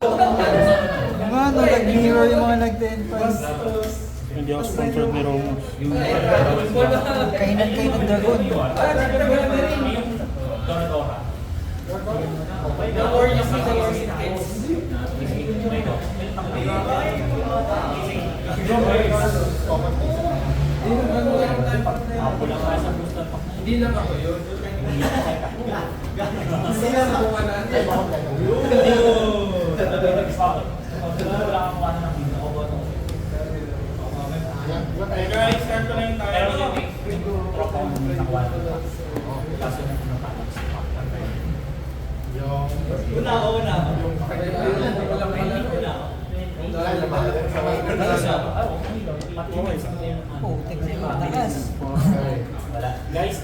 Ano, nag-mirror yung mga nag-10 Hindi ako sponsored ni Romos. Kainan kayo ng dragon. Hindi lang ako yun. Hindi lang ako Guys, start ko na yung tayo. Oh, tignan mo, takas. Guys,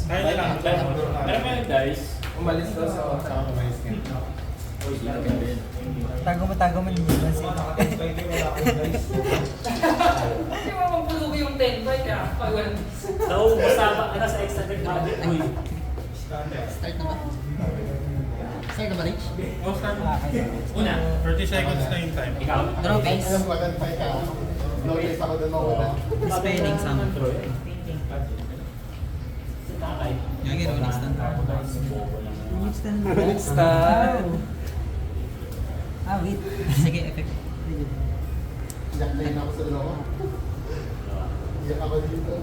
Tayo na lang. meron ba yung dice? Umalis daw sa umalis ka. Tago mo hindi ba siya? Kasi mapapulog ko yung 10 ba kaya pag So, masama ka na sa extra budget. Uy. Start na ba? Start na ba, Rich? Oh, start. Una, 30 seconds na yung time. ikaw. Draw face. Alam ko, dan fight ka. No days ako doon mawala. Spelling summon. Yung gano'n next time. Next time. Ah, wait. Sige, effect. Iyak na yun ako sa loob. Iyak ako dito.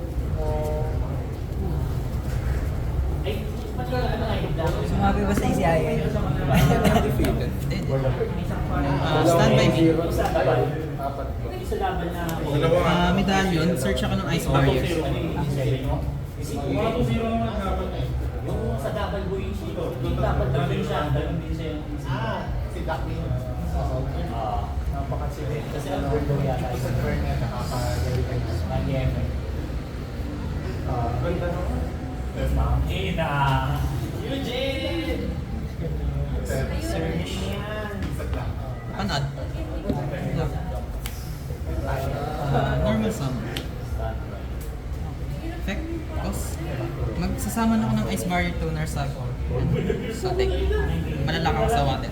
Ay, pati ka ano ay Sumabi ba sa ECIA? Stand by me. Isa laban. Apat ko. Isa laban na Medallion, search ako ng ice barriers. yung sa double boy, yung double double siya, ganun din siya. Si Ducky. Napakasipit. Kasi ang bird daw yata. Isa turn niya, nakakagaling ka. Nag-EM. Ganda naman. Ina! Eugene! Search. Panad. Normal summon. Effect. Cost. Magsasaman ako ng ice barrier toner sa deck. Malalak ako sa water.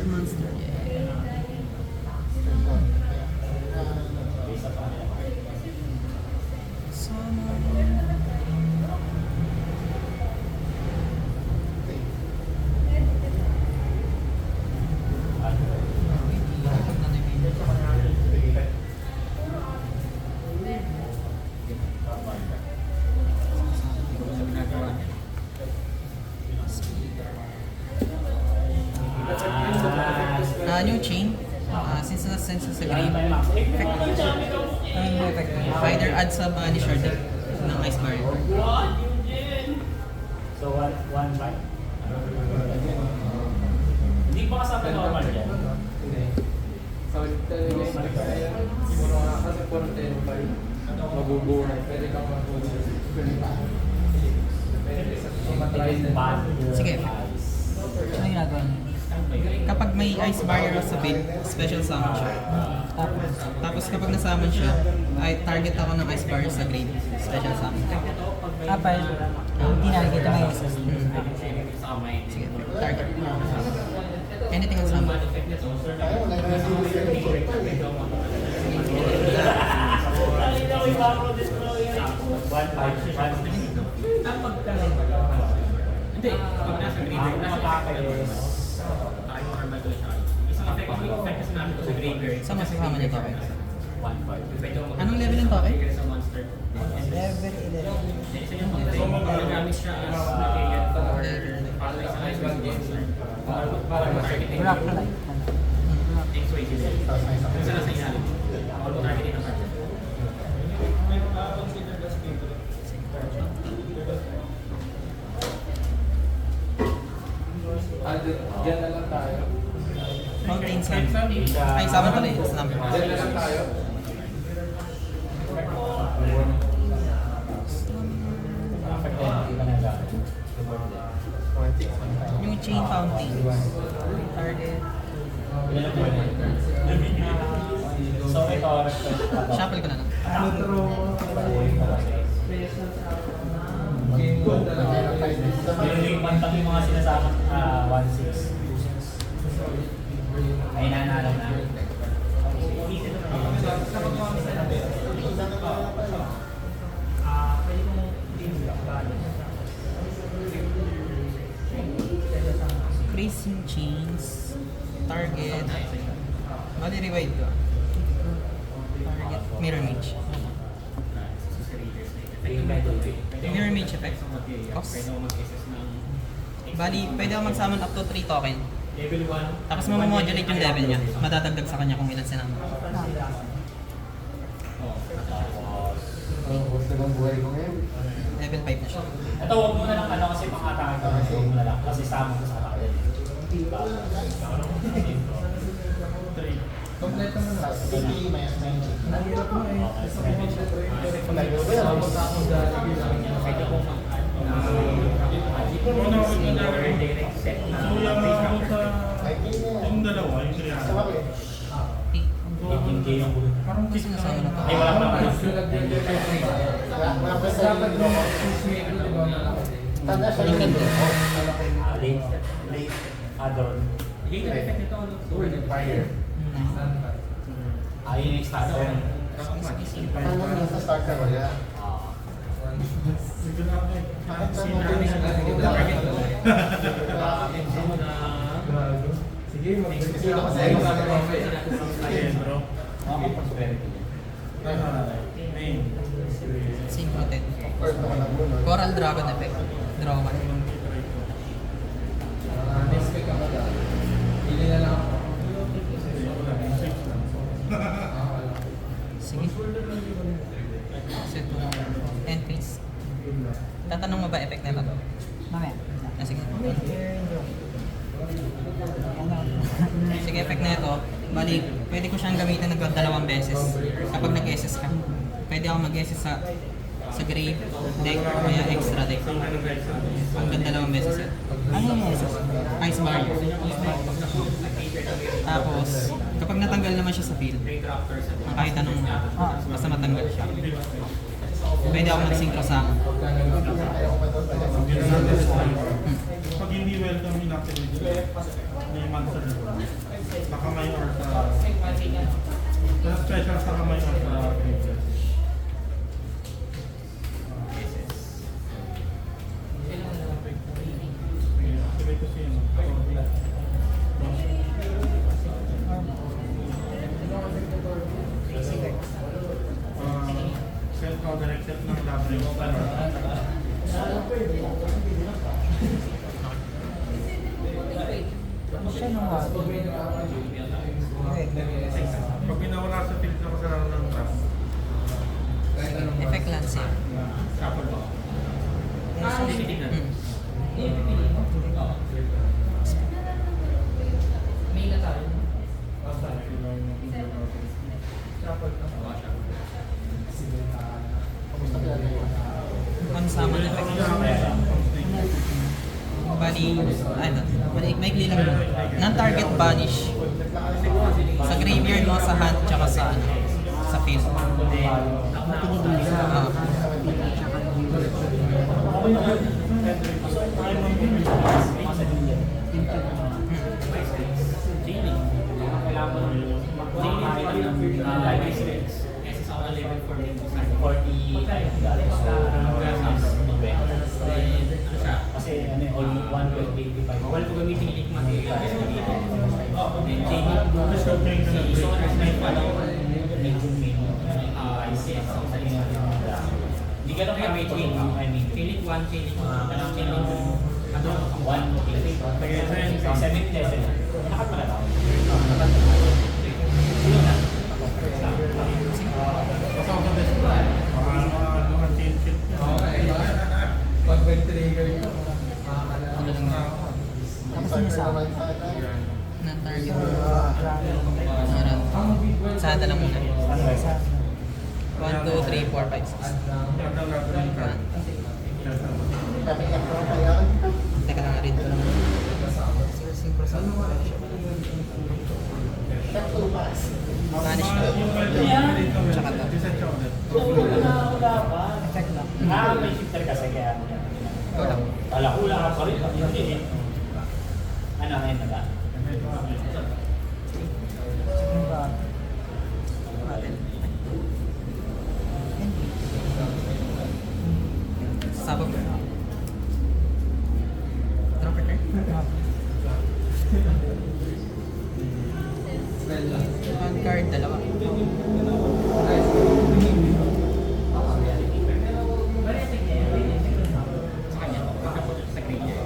Monster. Yeah. New chain. Since na-sense sa grave, Anong effect na? either add sa banisher deck ng ice barrier. So, one bite? Hindi ba kasama normal yan? Hindi. So, talaga yung siguro nga kasi 4-10-5 mabubuhay. Pwede kang mag-ulit. Depende sa tumatry na. Sige. Ano yung ginagawa niya? Kapag may ice barrier sa build, special summon siya. Tapos kapag nasamon siya, ay target ako ng ice barrier sa grade, special summon. Kapal, hindi nakikita may SS. Sige, target. Anything on summon. Kaya wala na si Hindi, pag nasa graveyard, nasa pakay tayo normal to siya. Isang effect kasi namin to sa graveyard. Saan masasama niya token? 1-5. Anong level ng token? Sa monster. Level 11. Isa yung magagamit siya as material for isang ice monster. Para targeting. Black light. X-way sila. Isa na sa ilalim. Targeting ang target. Diyan na lang tayo. Fountain Sun. Ay, summon pala yun. Slumber. Diyan na lang tayo. Yung chain fountain. Target. So, ito, Shuffle ko na lang. Game 1 na lang tayo. kami mga sinasama 1-6. Ay nanalo na. Racing chains. Target. Bali revive ko. Target. Mirror mage. Mirror mage effect. Cost. Bali, pwede ako mag-summon up to 3 token. Level 1. Tapos mamamodulate yung level niya. Madadagdag sa kanya kung ilan sinama. Level 5 na siya. Ito, huwag mo na lang ano kasi pang-atake ko. Huwag mo na lang kasi sama ko sa atake. Kompleto mo na. Nahirap mo eh. So, yung ako sa... Yung dalawa, yung 300. Yung game yung bulo. Parang Kasi nasama na to. Ay, wala pa naman. Dapat mo mag-susmate, di ba? Late. Adon. Yung effect nito, fire. Yun yung starter. Sige, mag-susmate ako sa Ayan, bro. Main. Synchro 10. Coral Dragon effect. Draw 1. next week ako na. Pili na lang ako. Sige. Set mo ng entries. Tatanong mo ba effect na ito? Mamaya. Ah, sige. Ano? Sige, effect na ito. Bali, pwede ko siyang gamitin ng 2 beses. Kapag nag-SS ka. Pwede ako mag-SS sa grave deck o kaya extra deck. Hanggang 2 beses yan. Ano yung meses? Ice Barrier. Tapos, kapag natanggal naman siya sa field, ang kahit anong basta matanggal siya. Pwede ako mag-synchro sa Pag hindi welcome, inactivate. May monster na. Nakamay or sa... Sa special sa kamay or sa... Activate ko siya. Self-counter except ng W. Siya nung wag. Pag pinawala sa field na kasalanan ng trap, effect lance yan. shuffle ba? May na tayo. Unsummon effect. Bali, ano, maikli lang yun. Non-target banish. Sa graveyard mo, sa hand, tsaka sa ano, sa field. Kasi ano eh, all 1.85. Bawal ko gamitin yung hikmat eh. Then Jamie, Let's go change the si break. Sonas na yung ano, medyo main. Hindi ka lang kami chain, I mean. Chainlink 1, chainlink 2, chainlink 2. Ano? 1, 7 level. Lahat pala tao. Sino na? Kasama sa best friend. Mga change it. Pag trigger yun, Ano lang yun? Tapos sinasama. Non-target. Meron. Sada lang muna. 1, 2, 3, 4, 5, 6. Teka lang, read ko lang. Synchro sa Vanish ka. Tsaka to. Effect lang. May shifter kasi kaya. Ikaw lang. Wala ko wala ka pa rin. Hindi eh. Ano, ngayon na ba? Sabog. Drop it, on card, dalawa. Sa kanya, pagkapunta sa green niya.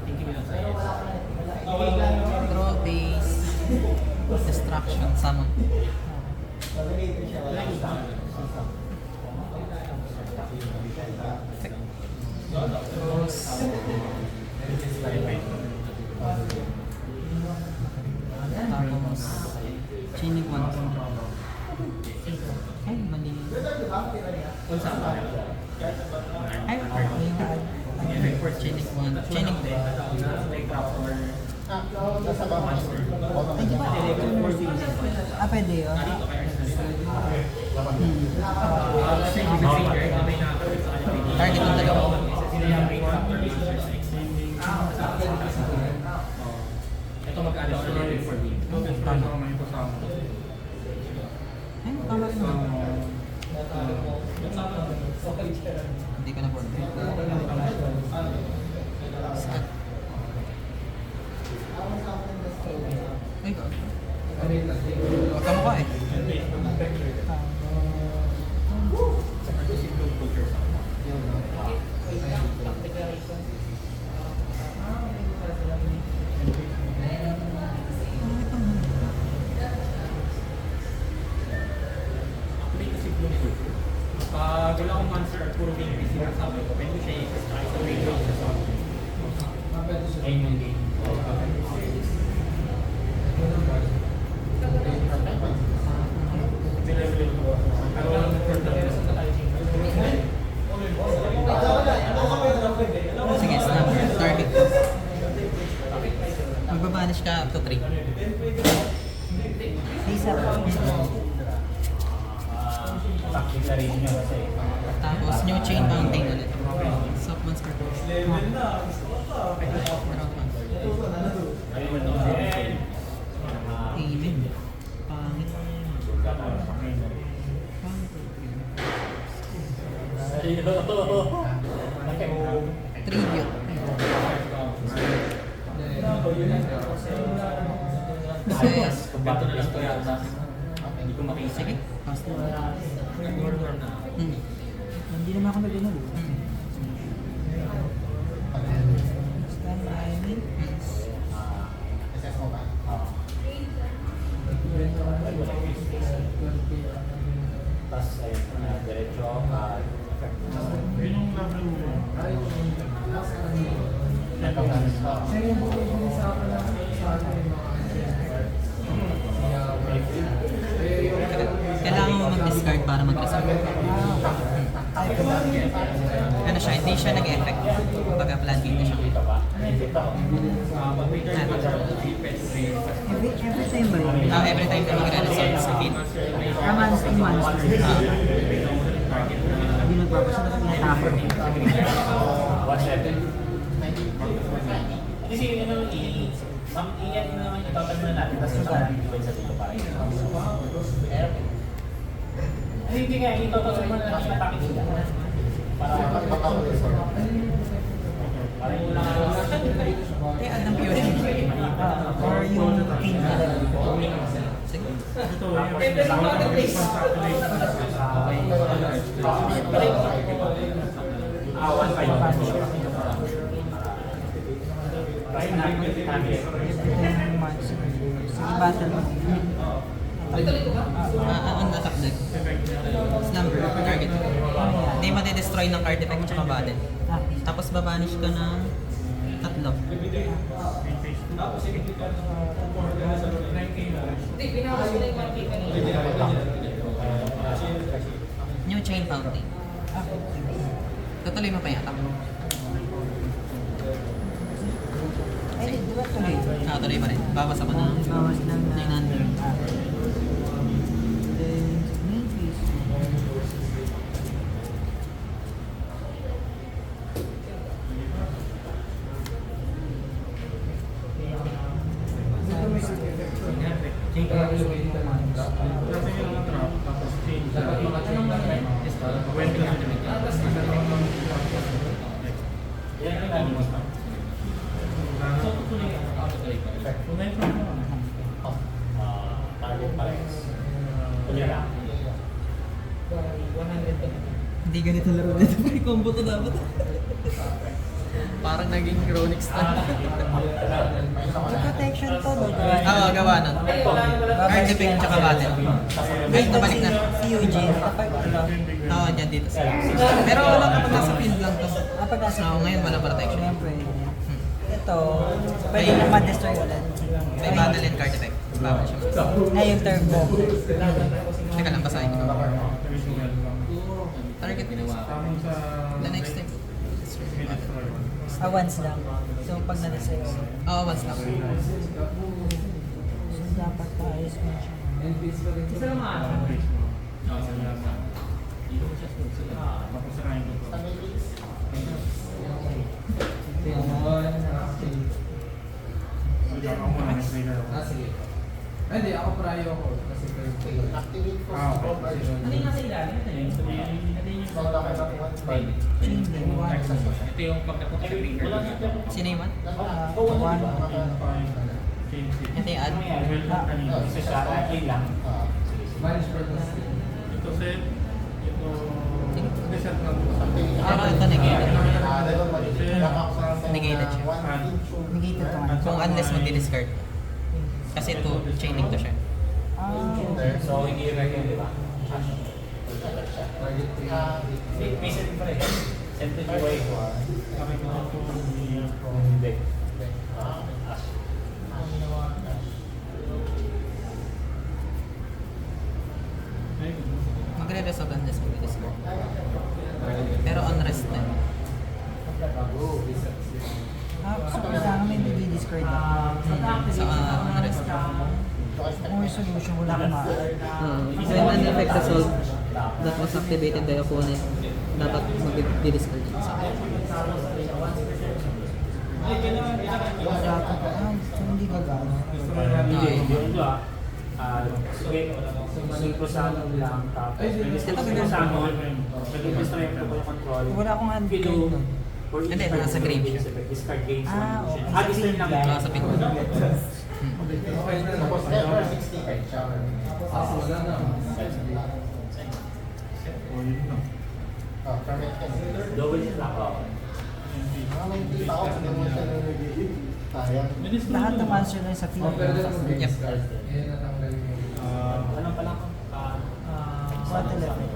Thinking lang sa'yo. Draw base. Destruction, summon. Tapos, chaining one. Ay, mali. Kung saan ba? Ay, chaining one. Chaining two. Like proper. Ay, di ba? Ah, pwede yun. Target yung dalawa. Ito mag-ano or level for me. Ay, tama rin naman. Hindi ko na board. Saan? Ay, huwag ka mukha eh. Pag wala akong monster at puro game PC na sabi ko, pwede ko siya i-exercise sa radio sa song. Ayun yung game. Sige, snapper. Target. Magbabanish ka up to 3. Isa. Attack declaration nyo kasi. Tapos, new chain mounting ulit. Soft monster. Ayun mo nung Amen. Pangit. Tribute. Ayos, kung bato na lang ito yata. Hindi ko makisig. Sige. Pass na. Hindi naman ako nag-ano. Stand by me. Tapos, ayun, diretso, Yun yung level mo. Kailangan mo mag-discard para mag-discard. Ano siya, hindi siya nag-effect. Kumbaga, plan game na siya. Every time ba yun? Every time na mag-resolve sa feed. Monster. Hindi nagbabasa na pinatapon. Kasi ano, iyan naman yung total na natin, tapos yung parang divide sa dito para yun. Ay, hindi nga, yung total naman na natin sila. Para yung lang Eh, alam ko yun. Or yung king na lang. Sige. Ito, yung Yung monster. Sige, battle mo. On the top deck. Slumber, target. Hindi madidestroy ng card effect tsaka battle. Tapos babanish ka ng 3. Hindi, binawas ko na yung 1K kanina. New chain fountain. Tutuloy mo pa yata. Ay, di ba tuloy? Tuloy pa rin. Bawas ako ng Bawas ng 900. Then, main phase. Kasi yung mga trap, tapos change. Dapat maka-change na rin. When ka Yan ang namin mo. So, tuloy ka. Tunay pa naman. Target pares. Tuloy lang. Hindi ganito laro nito. May combo to dapat. Parang naging chronic style. Sa protection to, no? Oo, gawa nun. Card effect tsaka battle. Wait, nabalik na. Si Eugene, kapag ano, Oo, dyan dito sila. Pero wala kapag nasa field lang to. kapag nasa Oo, ngayon wala protection. Ngayon pwede. Ito, pwede na ma-destroy ulit. May battle and card effect. Bawal siya. Ay, yung turbo. Teka lang, basahin ko. Visual lang. Target ginawa. Tapos sa... The next step. Once lang. So, pag na-destroy ulit. Oo, once lang. So, dapat paayos mo siya. Isa lang ano. Tapos sirain ko to. Sige, ako muna may trigger ako. Sige. Hindi, ako prayo ako. Kasi Ah, okay. Ano yung nasa ilalim? Ito yung Chain din, one. ito yung pagkapot sa finger. Sino yung man? One. Change it. Ito yung add. Level lang kanina. Isa siya, okay lang. Spanish purpose. Ito set. Ito... Reset lang. Pero ito negated. Set. Negated siya. Add. Negated to one. Kung unless mag-discard. Kasi ito, chaining to siya. So, hindi record, di ba? Target 3. May set pa rin. Set to UI ko. Nakikita ko yung from Hindi. Magre-resolve unless mag-discard. Pero unrest na. So, kailangan may discard na. So, unrest. More solution, wala akong When an effect resolved that was activated by opponent, dapat mag-discard yun. So, hindi gagawin. Sige, sunod ko sa ano lang. Tapos, sunod ko sa ano. Nag-distract ko yung control. Wala akong hand Pilo. card nun. Hindi, nasa grave siya. Discard games. Okay. Discard lang. Nasa pin. Tapos ever 60 kahit siya. Wala na. O yun lang. Double lang. Lahat ng answer na sa field. Pero lang mag-discard. Yan natanggal yung... Alam pa lang. What level?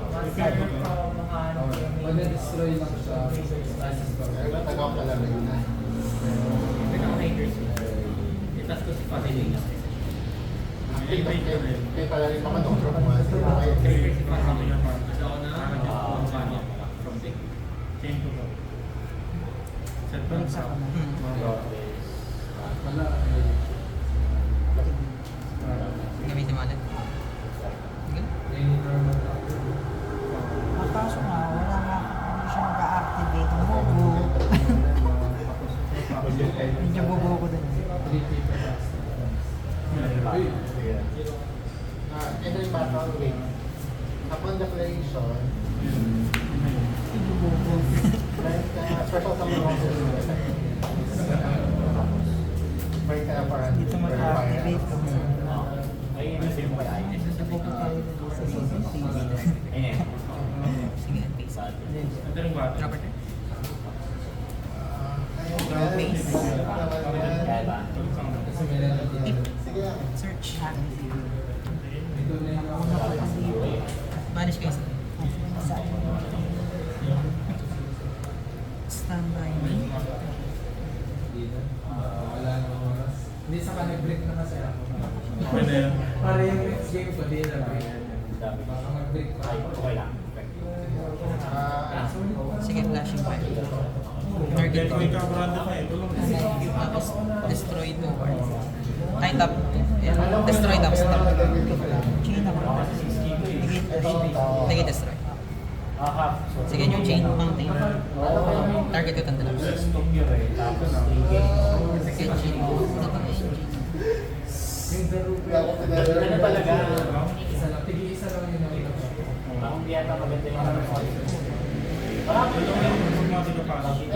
Mag-destroy lang siya. Slices pa. Itas ko si Fatih lang. Kaya pala rin naman ang trabaho. Kaya sabi niya pa. From the Change ko to. Set lang sa... Wala. Gamitin mo ulit. Sige. Any normal. Kaso nga, wala nga, hindi siya mag-activate. Bugo. Medyo bugo ko dun. 3 people. Entering battle wait. Upon declaration, Medyo bugo. special summon monsters will effect. Break ka na para Dito mag-activate. Ay, yung film pala. Medyo bugo tayo dun sa CCTV. Ayan. Sige, peace. Ito yung bata. Drop it. Kaya ba? Kasi may lalagyan. Sige lang. Search. Ito na yung... Banish guys. Stand by me. Wala na oras. Hindi sa nag-break na kasi ako. Pwede yan. Para yung next game ko, di na break. Dami. Baka mag-break pa. Ay, okay lang. Sige, flashing fire. Target Kaya kung ikaw branded na ito lang. tapos destroy 2 cards. Ay, tap. Yeah. Destroy tapos tap. Chain ako. Lagi destroy. Sige yung chain, mountain. Target ko tanda lang. Stop yun eh. Tapos, sige. Sige, chain. Ano pa na yung chain? Ano talaga? Isa lang, tig-isa lang yun ang ito. Ang biyata maganda yung ano. Automatic ka pa. Kasi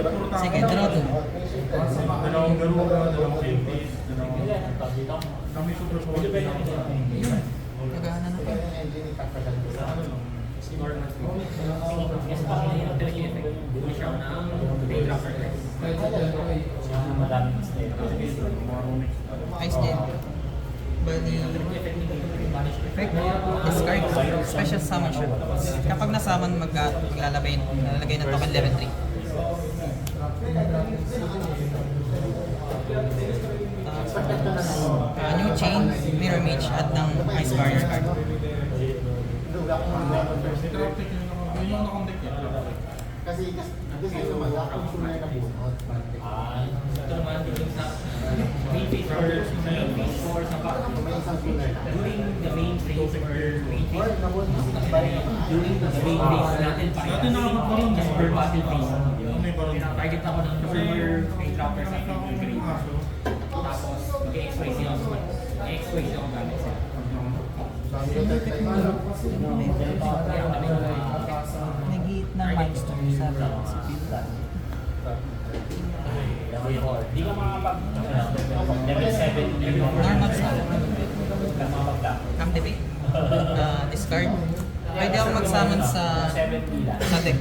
puro tao. Sige, draw to. Dalawang garuga, dalawang empties, dalawang... Ilan ang tawag dito? Kami super po. Nagana na pa. Ano lang? Yes, parang yun ang talaga yung effect. Hindi siya ng main dropper. Kahit sa dyan, okay. Yung madaming mistake. Ice Dead. Bali, effect, discard, special summon siya. Kapag nasaman, maglalagay ng token level 3. New chain, mirror mage, at ng ice barrier card. Traffic yun yung nakontek yun. Kasi naman, ako sunay na bunot. Ito naman dito sa main phase or sa back. May isang sunay na. During the main phase or main Or phase, nabunot. during the main phase natin, Dati nakakapagbaron just per battle phase. May baron. Target ako ng former main dropper sa Ang green. aso. Tapos, mag-express yung express yung gamit siya. Nag-eat ng monster sa Di ka makapag level 7, level 4. Normal sa Ka makapag activate, discard. Pwede ako mag-summon sa 7 nila. deck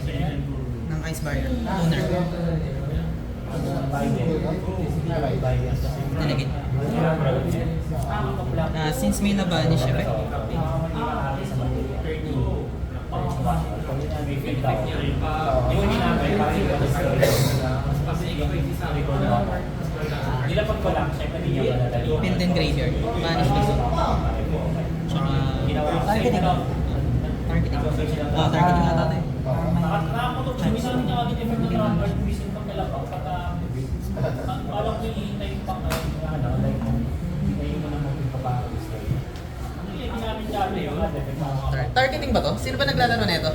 ng ice barrier, owner. Delegate. Since may na-banish siya, Nilapag ko lang, syempre hindi niya madadali. Pendant Graveyard, banish na siya. Tsaka Targeting. targeting. Targeting ata tayo. Nakakamutok siya, minsan hindi niya agad effect ng number, bisin pag nalapaw, pagka alam ko hihintay yung pang like, hintayin mo na magpapakalis kayo. Ano yung ginamit dati yun? Targeting ba to? Sino ba naglalaro nito?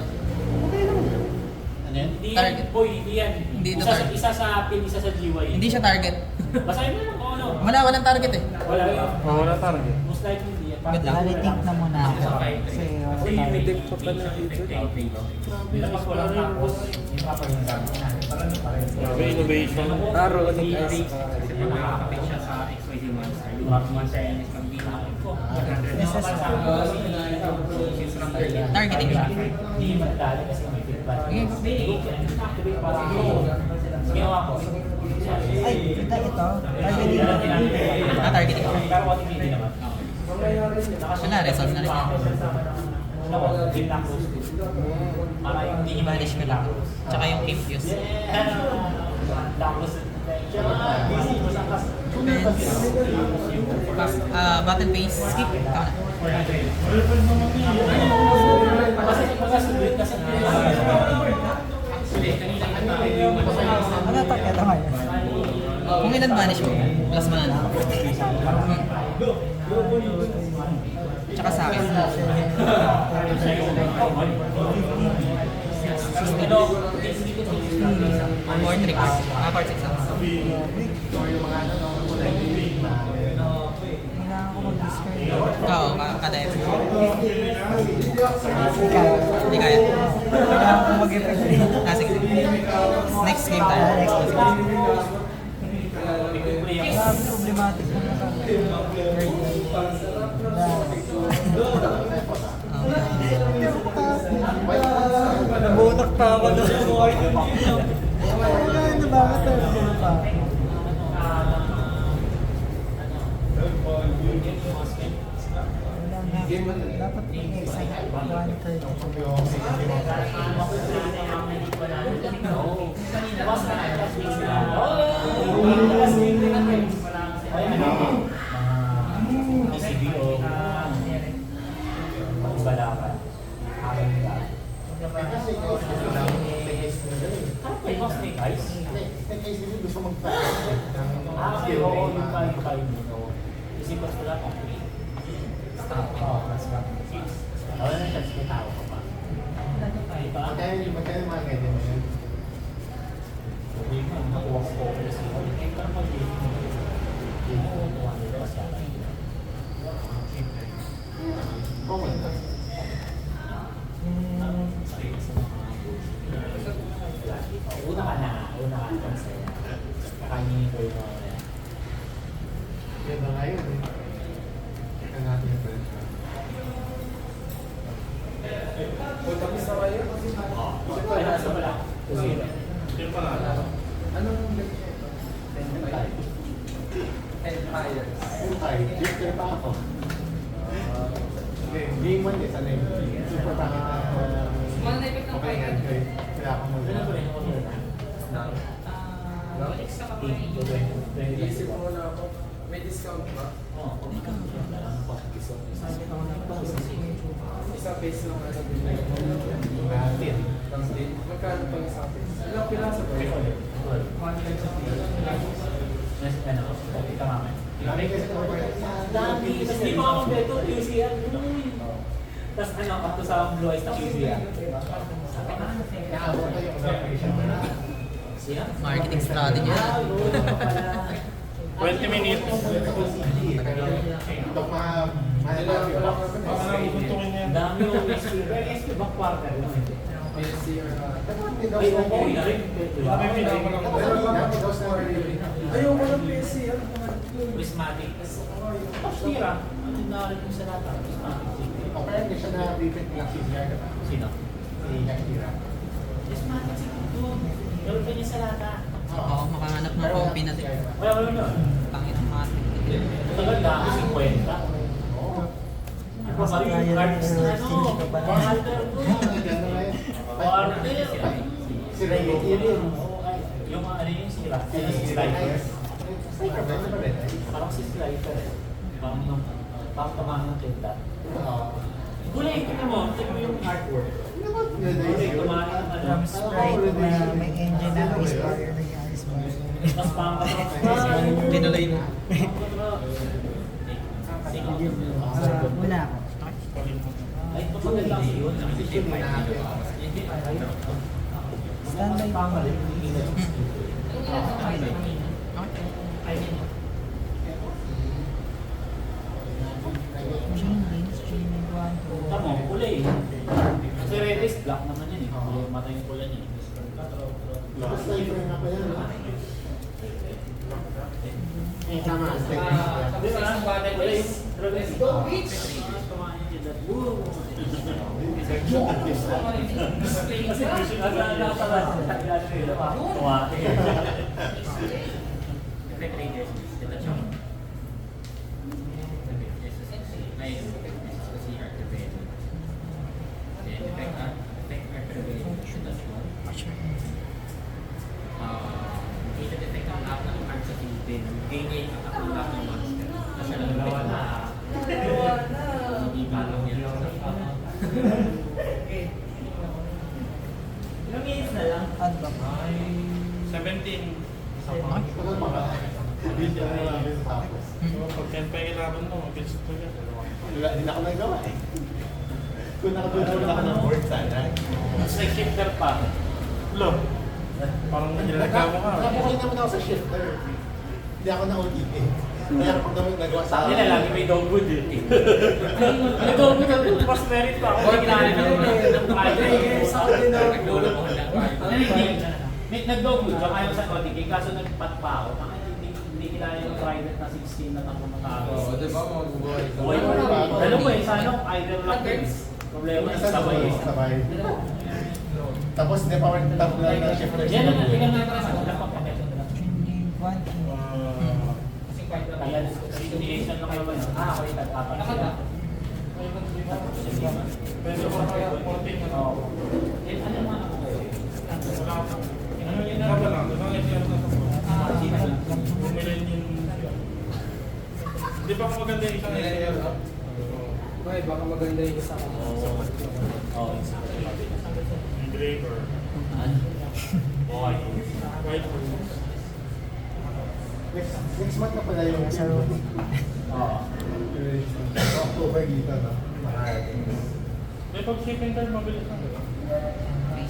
Hindi yan, Target. boy, hindi yan. Hindi ito Isa sa- target. Isa sa pin, isa sa GY. Hindi siya target. Basahin mo lang kung ano. Walang target eh. Wala yun. Wala target. Most likely hindi yan. Good luck. Validate na muna ako. Kasi May deck pa pa na dito. Nilabas ko lang tapos yung proper yung gamit na. Parang yung pares. May innovation. Taro, kasi pag nakakapit siya sa XYZ monster, yung rock monster yan is pag binakit ko. Targeting siya. Hindi yung magdali kasi may feedback. Activate para ginawa ko. ay, ito. Targeting. Targeting siya. Pero what hindi naman. Wala, resolve na rin yan. Para yung hindi niya Banish ka lang. Tsaka yung Infuse. Tapos, Battle phase, skip. Ikaw na. kasi pagkasulit kasi kanina yung tayo yung Ano attack ito ngayon? Kung ilan banish mo, plus manana. Tsaka sa akin. Born record. Part 6 ako. Kailangan ko mag-discard. Oo, kada F. Hindi kaya. Kailangan ko mag-effect. Sige. Next game tayo. Next game. Problematic na ito. Nabutak pa ako doon. Ayun, bakit talaga pa? Dapat exact 130. masaya. Kakainin ko yung mga yan. Yan na ngayon eh. Check natin yung pressure. Tapos na kayo? Ay, nasa wala. Yung pala. Anong Empires. Full time. Gifter pa ako. Game 1 eh, sanay. Super pangit na Manipit ng okay, kaya. kaya ako mo. Ano ba rin ako yun? Extra ka pa rin. Isip mo na ako. May discount ba? Oo, kung ikaw. Ano pa? Isang piece lang ano binili mo. Natin. Tapos din, magkano pang isang piece? Ilang piraso ba yun? Ano? Ika mami. Dami kasi ako Dami. Tapos di pa ako beto. QCR. Tapos ano? Ako sa Blue Eyes na QCR. Naabot ko yung operation mo na. Sino? Marketing strategy. Ah, yun. Pala. 20 minutes. Ito mahal Baka nabutuntukin niya. Ang dami yung SQ. SQ back quarter. Messi or Ay, okay na rin. May pinama lang ako. Ayoko ng Messi. Prismatic. Tira. Ano na rin yung sa lata? Prismatic. Kaya hindi siya na-repeat ng CCR. Sino? Si Yakira. Prismatic siguro. Meron pa niya sa lata. Oo, makahanap ng copy na din. Wala yun. Pangit ang market. Tagal dami 50. Iba pa rin yung cards na ano. Mahal na rin. Si Ray, Yung ano yung sila. Parang si Slifer eh. Parang yung tamahan ng tinta. Kulay, tingnan mo. Tingnan mo yung artwork. Kulay, tumahan ng ano. From Sprite na may engine na expire na yung ice bar. Mas pang Tinuloy na. Wala ako. Ay, ito maganda yun. Standby pa ako. Jeans, jeans, one, two. Tama, kulay. Kasi red is black naman yun eh. Kulay mata yung kulay niya. Basta yung nga pa yan. Eh, tama. Di ba? Kulay. Go Beach! Kasi ilang minutes na lang? Ano ba? 17. Ano pa ba? Build na namin tapos. Pag 10 pa yung ilaban mo, mabilis ito yan. Hindi na ako nagawa eh. Kung nakatulog ako ng board sana. Mas may shifter pa. Lo. Parang nilalagay mo ka. Nakabukin naman ako sa shifter. Hindi ako na OTP. Kaya pag naman nagawa sa Sabi nila, lagi may dog good eh. May dog good, mas merit pa ako. Hindi kinahin ng Friday. Nagdolo ko na. Nag-dog good, so ayaw sa OTK, kaso nagpat pa ako. Hindi kinahin yung private na 16 na tapos ng tao. Oo, di ba mga bubuhay? Buhay mo. Dalawa eh, sana either lang din. Problema yung sabay eh. Sabay. Tapos hindi pa rin tapos na shifter. Yan na, tingnan natin sa mga papaketo nila. Jeans, one, two. Kaya, continuation lang kayo ba? Okay, tatapan sila. Pero kaya 14 na. Oo. Eh, ano mga ako kayo? Wala ka. Ano yung naba lang? Diba yung na sa phone? Bumili yung... Di ba kung maganda yung isang SL? Ay, baka maganda yung isa ko. Oo. Engraver. Okay. White. Next month na pala yung Sa road. Oo. October dito, no? May pag-shipping card, mabilis lang. Diba?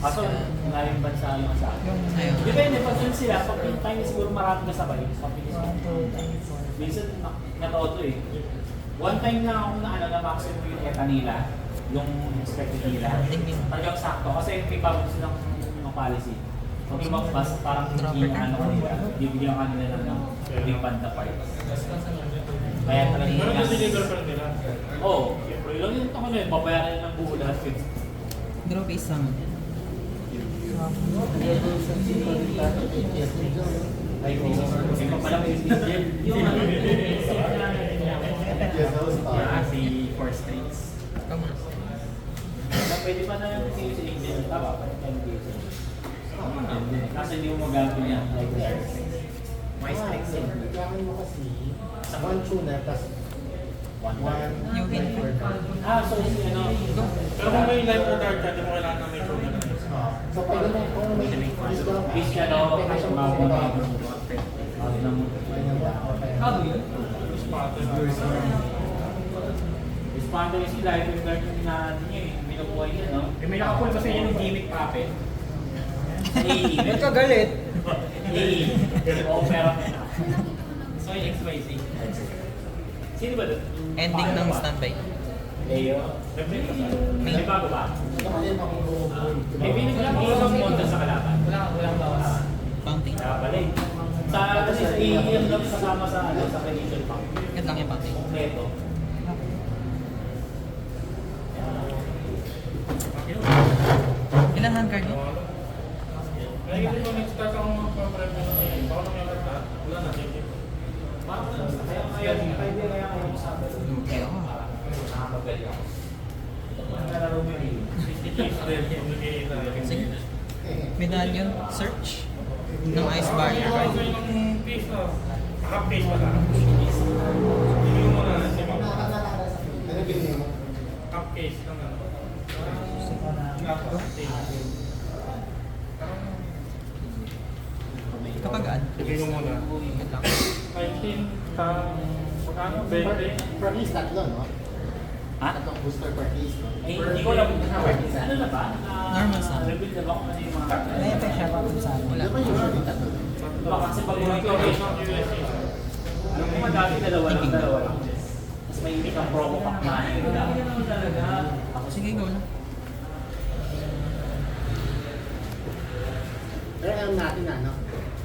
Kaso, ngayong bansa lang sa akin. Ayun. Depende, pag yun sila, pag yung time siguro marami na sabay, pabilis One, mo. two, three, four. Minsan, natoto eh. One time na ako na ano na maximum yung ETA nila, yung expected nila. Talagang sakto, kasi may bago silang policy. Pag lumagpas, parang hindi ano ko nila, bibigyan ka nila ng refund na parts. Kaya talagang Pero na-deliver pa rin nila. Oo, pero ilang yung ako na yun, babayaran nila ng buo lahat yun. Draw base summon. Ay, kasi pa pala may Angel. Yung ano, si Four Streets. Ikaw muna. Pwede pa na yung si Angel, tama pa yung MBS. Kasi hindi mo magagamit niya, like that. My strikes in. Kailangan mo kasi one tuner plus one Yugin. So ano, Pero kung may live order ka, di mo kailangan na may program na yun. So pwede mo kung may discount. fish ka daw, mababa. Kado yun? Responder yung sila, yung guard yung inaano niya eh, binubuhay niya, no? May nakapull kasi yun yung gimmick puppet. Ba't ka galit? Oo, pero... So yung XYZ. Sino ba doon? Ending ng standby. Leo? May bago ba? May biniglang isang monta sa kalaban. Walang bawas. Bounty. Kaya pala eh. Sa kasi yung lang kasama sa ano sa Canadian Punk. Yan lang yung bounty. Kompleto. Ilan hand card mo? Kaya hindi mo next start ang mga program na yun. Baka nang yung lahat, wala na. Parang kaya ngayon sa akin. Okay ako. Nakakabel ako. Nalaro mo yun. 60 days rin yung nag-i-ita. Sige. Medallion. Search. Ng ice barrier. So yung piece na, half piece pala. Hindi mo na si Ma'am. Ano binili mo? Half case ng ano. Kapag add. Sige mo muna. Wait lang. 19 ka, magkano? 20? Per case tatlo, no? Ha? Tatlong booster per case. Eh, hindi ko alam kung ano na ba? Normal sa akin. Reveal na ba kung ano yung mga... May effect siya pa kung saan. Wala. Di ba usually tatlo? Diba kasi pag activation, alam mo madami dalawa lang. Tapos may unique ang promo pack na yun. Ako sige, go lang. Pero alam natin na, no?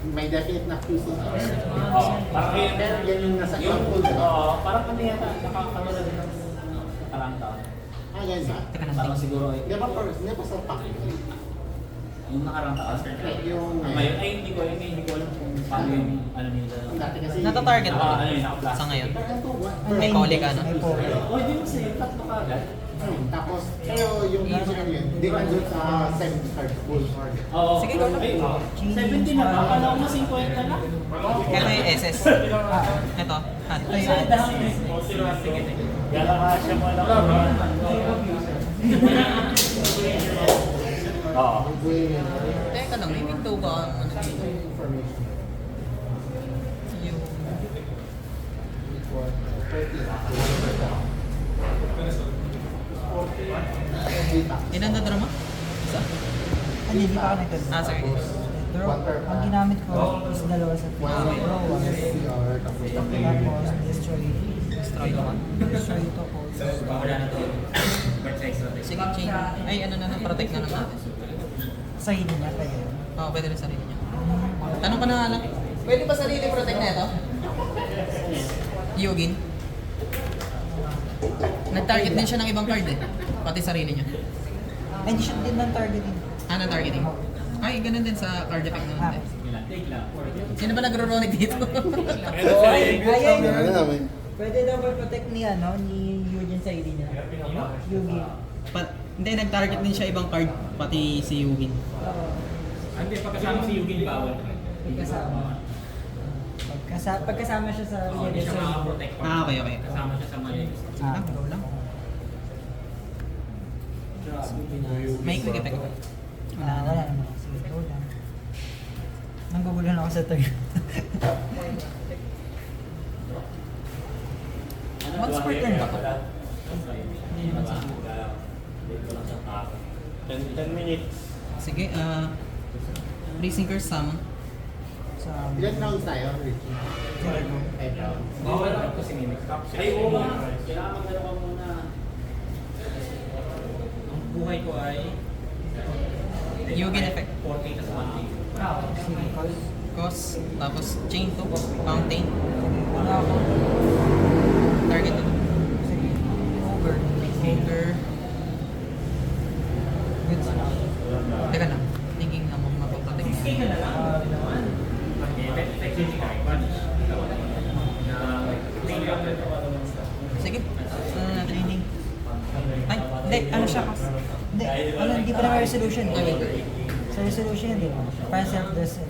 May definite na QC. Oo, parang yun. Pero yan yung nasa Yung, ibang pool, diba? oo, parang kami yata, nakakatulad din ng nakarang taon. Ah, yan ba? Teka lang. Parang siguro, Di ba sa pack? yung nakarang taon. Yung... Ngayon, ay hindi ko alam kung paano yung ano nila. Dati kasi... Nata-target Naka, ba? ano yun, naka-blast. Sa ngayon. Pero ito, what? May poly ka, no? May poly. Oh, hindi mo sa'yo, tatlo ka agad. Tapos, pero yung user yun, hindi ka dun sa 70 card pool. Oo. Sige, go lang. Ay, 70 na ba? Akala ko na 50 na. Ito yung SS. Ito. Hand. Ito Ay, yung dahil sige. Yala ka siya mo lang. Oo. Teka lang, may window ba? Ano dito? Information. Yung... Ilan na drama? Isa? hindi pa ako nag Ah, sige. Draw. Ang ginamit ko is dalawa sa One draw one. CR, tapos Tapos destroy. Destroy ko ka. Destroy ito po. Wala na to. Sige, chain. Ay, ano na lang, protect na lang natin. Sa hindi niya pa yun. Oo, pwede rin sarili niya. Tanong ka na nga lang. Pwede ba sarili protect na ito? Yugin? Nag-target din siya ng ibang card eh. Pati sarili niya. Ay, hindi siya din ng targeting. Ah, na-targeting. Ay, ganun din sa card effect na natin. Take lang. Sino ba nagro-ronic dito? Ayan Ano naman? Pwede daw protect ni ano, ni Eugene sa hindi niya. Yugi. Hindi, nag-target din siya ibang card, pati si Yugin. Oo. Hindi, pagkasama si Yugin bawal. Pagkasama. Pagkasama siya sa Hindi siya makaprotect. Ah, okay. Kasama siya sa mali. Sige lang, go lang. May quick effect ba? Wala naman. Sige, go lang. Nanggugulan ako sa turn. Once per turn ba? Hindi naman sa 10 minutes. Sige, Resinker Summon. Sa... Ilan rounds tayo, Richie? Sige, go. 5 rounds. bawal ako kasi mimic. Ay, oo nga. Kailangan magdala muna. Ang buhay ko ay Yugin effect. 40 tas 1 day. Sige, call. Cos, tapos chain to, fountain, Wala ako. target to. Sige. Over. Finger. Good sila. Teka lang, thinking na mapapatik. 6K ka na lang. Sige, ano natin ending? Ay, hindi, ano siya cos? Hindi, ano, hindi pa naman resolution. Ay, wait. Sa resolution hindi ba? Para self-dress.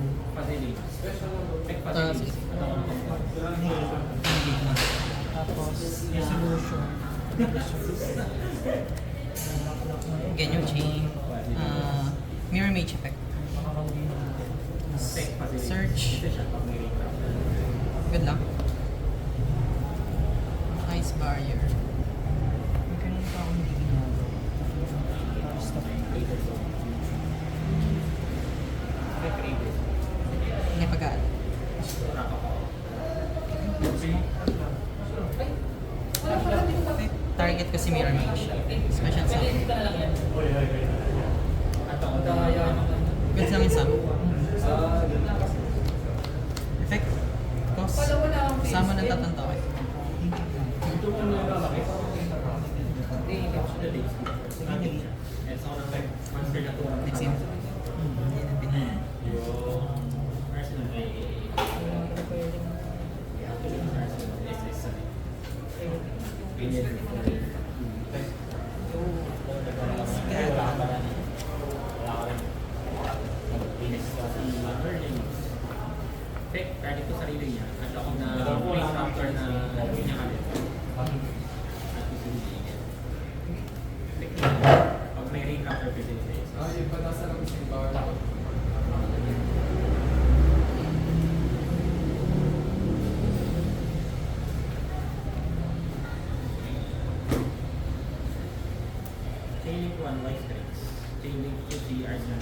Sige. Tapos, resolution. Again, yung chain. Mirror mage effect. Search. Good luck. Ice barrier. May kanina pa ako hindi ginagawa. Stop. Hindi pag-aal. Wala pala dito pa. Target ko si Mirror Mage. Special sum. Dito na lang yan. Good lang yung sum. Effect. Cost. Wala akong face. Sama ng tatantawa. Next in. Hindi na pinili. Credit ko sarili niya at ako na face factor na niya kami. At isinigil. Pag may ring after facilities. Yung pa nasa lang sa bar. Chaining to one white strings. Chaining to the Arsenal.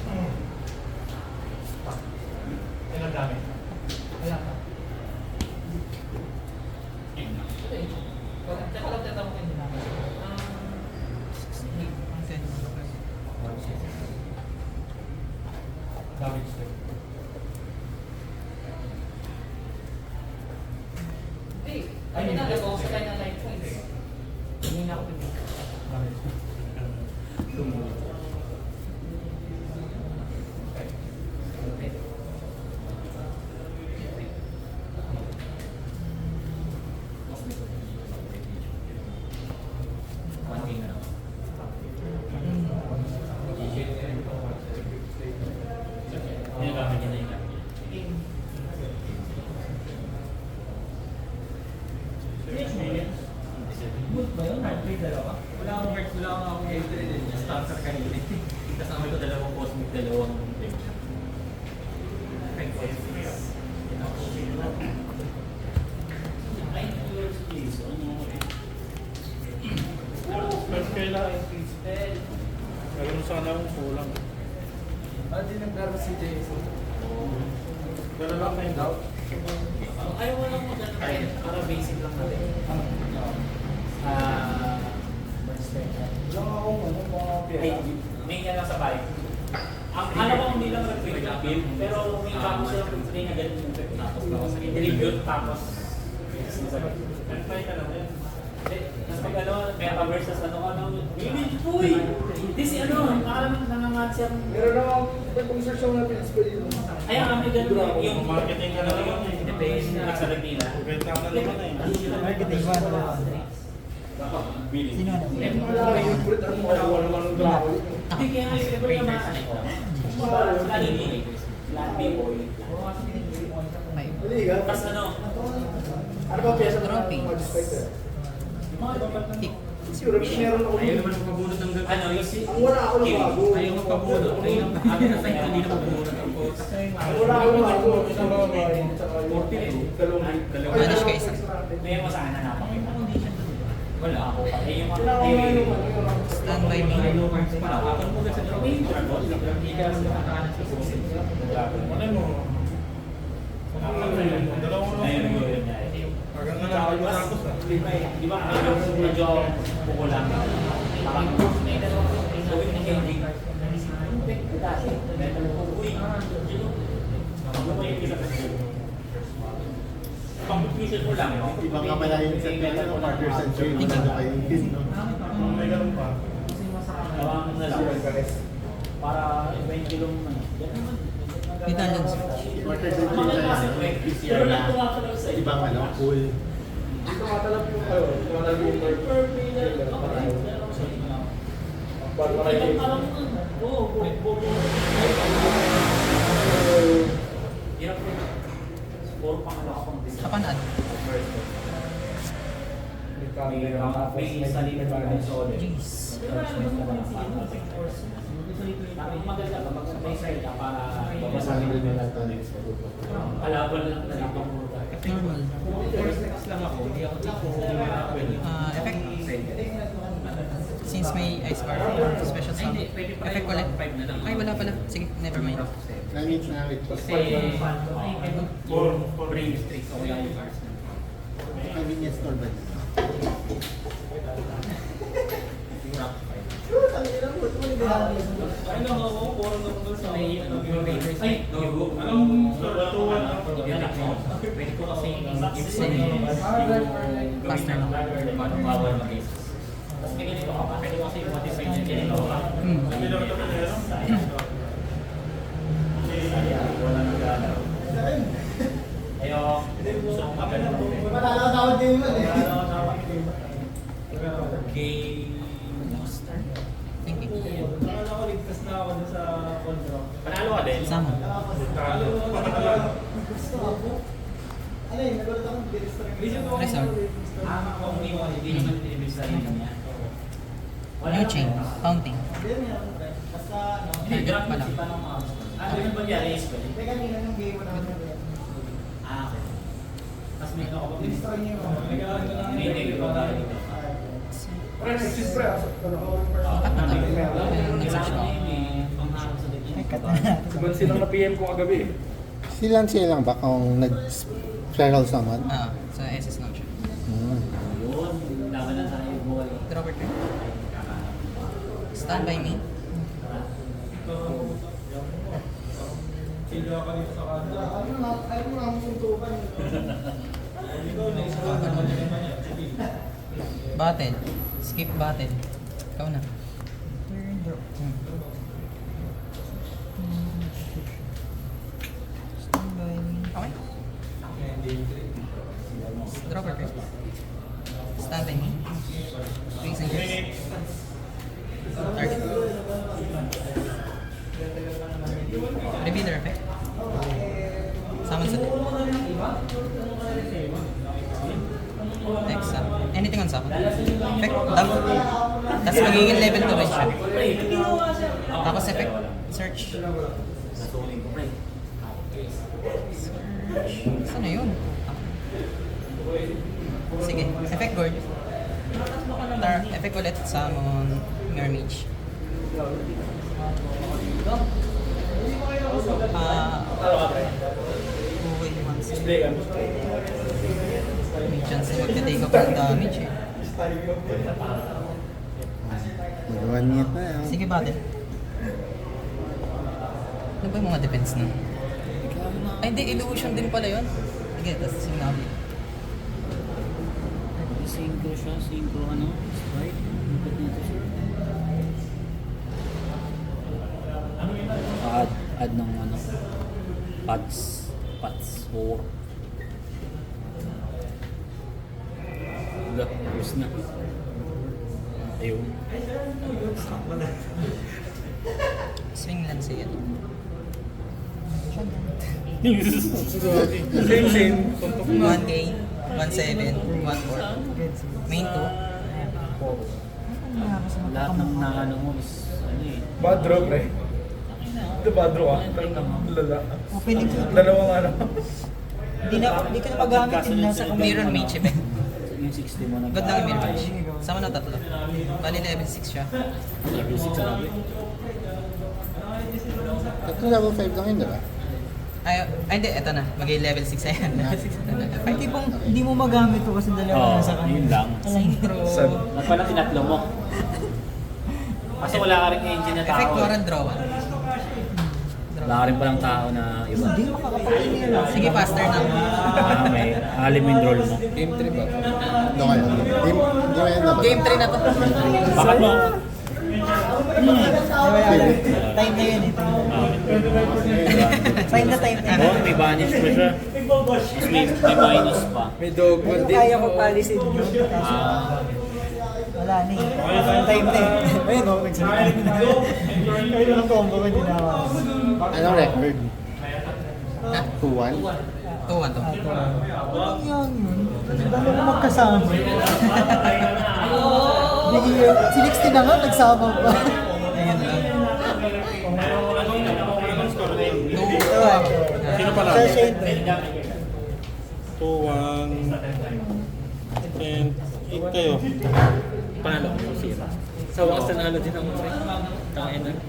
Ilang gamit? Wala pa. Teka lang, tatanungin nila. Gamit step. Hindi. Ano na, nag-go sa kanya life points. Hindi na ako pinili. Gamit step. One thing na lang. Yung gamit niya na yung gamit. Good ba yun? Hard play dalawa? Wala akong hard, wala akong entry din. Starter kanina. Kasama ko dalawang cosmic, dalawang thing. Pero kailangan gagawin sana akong kulang. Hindi naglaro si Jason. Dala lang na yung doubt. Ayaw mo lang mag-ano tayo. Para basic lang natin. Wala akong Ay, may nga lang sa bike. Ang alam ko hindi lang nag-trade na build, pero may bago silang trade na ganun yung trade. Tapos i-tribute, tapos nag-fight na lang yun. Tapos pag ano, meta versus ano, Willie, uy! Hindi si ano, parang nangangat siyang... Meron na ako, kung search ako na pinas ko dito. Ay, ang may ganun yung marketing ka na lang yun. depende na sa nagtila. Benta ka na naman eh. Marketing ba? Sino na? Wala yung fruit ang mga wala naman ng dalawa. Hindi kaya nga yung iba yung mga lalo ni Lahat boy. Hindi ka? Tapos ano, Ano ba piyesa ng Trophy. mga spider? Tick. Siguro, meron ako ayaw dito. naman magpabunot ng ano, yung si... Ang wala ako ng bago. Ayaw magpabunot. Ayaw kami na sa'yo, hindi na magpabunot ng post. Ang wala ako ng bago. Isang babae, tsaka yung 42. dalawang. Manage ka isa. May mo sana napakita. Wala ako. Eh yung mga... Kailangan mo yung Stand by me. Ako mo sa dragon. Hindi ka sa nakakanan sa post. Ano mo? Dalawang Ayun, round. yun niya. Hanggang na lang ako tapos ah. Di ba, medyo pukulang. Parang may dalawang gawin na candy. Uy, Pag-visit mo lang, no? Ibang kamalayan sa pera ng partner century. Hindi kayo yun, no? May ganun pa. Tawagan mo na lang. Para 20 kilo mo. Yan naman. Dito lang sir. Partner century na PCR na ibang ano, pool. Dito matalab yung kayo. Matalab yung Kapan ad? May salita ba ng solo? Jeez. Maganda kapag may salita para babasahin mo na kalaban lang na ito. Normal. Lang ako, hindi ako Effect. Since may ice bar, special sound. Effect ulit. Ay, wala pala. Sige, never mind. Kaya na rin. brain streak o wala yung bars na. Convenience store ba? Ano ako, puro na ko sa may anong pwede ko kasi Faster lang. bawal mag-is. Tapos may ganito ka pa, pwede ko kasi modify yung ganito ka. Sabi naman ito meron. Wala nang galaw. Ayaw, gusto kong kapal. Matatawad din mo eh. Game Monster. Thank you. Panalo ka din? Samo. Resort. Kung hindi naman tinibig sa inyo niya. New chain. Counting. Hindi, Target pa lang. Ano yung ba niya? Race ba? Ah, okay. Tapos may ako ba? Hindi ko ba tayo dito? Apat na to. Nag-search ko. Iban silang na-PM ko kagabi eh. Silang ba kung nag-feral summon? Sa SS lang siya. Yun, laban na tayo, boy. Dropper turn. Stand by me. Battle. Skip battle. Ikaw na. Stand by me. Okay. Dropper turn. Stand by me. Face and curse. Target. Repeater effect. Summon sa Next, anything on summon. Effect, dump. Tapos magiging level 2 rin siya. Tapos effect, search. Nasuling ko, pre. Saan na yun? Sige, effect board. Effect ulit, summon, mirror mage. Okay, once. May chance na magta-take off ng damage eh. Mag-1 minute na yan. Sige, battle. Ano ba yung mga defense na? Ay, hindi. Illusion din pala yun. Sige, tapos sinabi. Synchro siya, synchro ano? Strike. Lupit nito siya. Add ng ano? Pads 4. Tapos na. Ayun. Swing lance yan. Same. 1K, 1.7, 1.4. Main 2. Lahat ng nakano mo is ano eh. Bad draw, pre. Ito bad draw ah. Lala. Opening ko. Dalawang ano. Hindi ko na magamit yung nasa Mirror mage effect. Yung 60 mo na. God lang yung mirror mage. Sama na tatlo. Bali level 6 siya. Level 6 na rin. Tatlo level 5 lang yun, di ba? Ay, hindi, eto na. Mag-level 6 yan. Level 6 na. Ay, tipong hindi mo magamit to kasi dalawa na sa kanya. yun lang. Synchro. Nagpala tinatlo mo. Kasi wala ka rin engine na tao. Effect 4 and draw 1. Draw Wala ka rin palang tao na iba. Hindi makakapag-email. Sige, faster na. May alim yung roll mo. Game 3 ba? No, ngayon. Ngayon na ba? Game 3 na to. Bakit mo? Time na yun eh. Time na time na. Oo, may banish pa siya. May minus pa. May dogma Kung din. kaya ko palisin yun. Kaso wala na eh. Time na eh. Ayun o, nagsalita na. Kayo ng combo ko hindi nawa. Anong record? Ha? 2-1? 2-1 to. Walang yan. Dalo mo magkasama. Si 60 na nga, nagsama pa. Ayun lang. Sino pa lang? Sa Shane. 2-1. And 8 kayo. Panalo ko siya. Sa wakas nanalo din ako.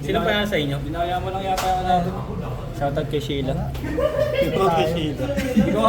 Sino pa yan sa inyo? Binaya mo lang yata ako na. Shoutout kay Sheila. Okay, Sheila. Hindi ko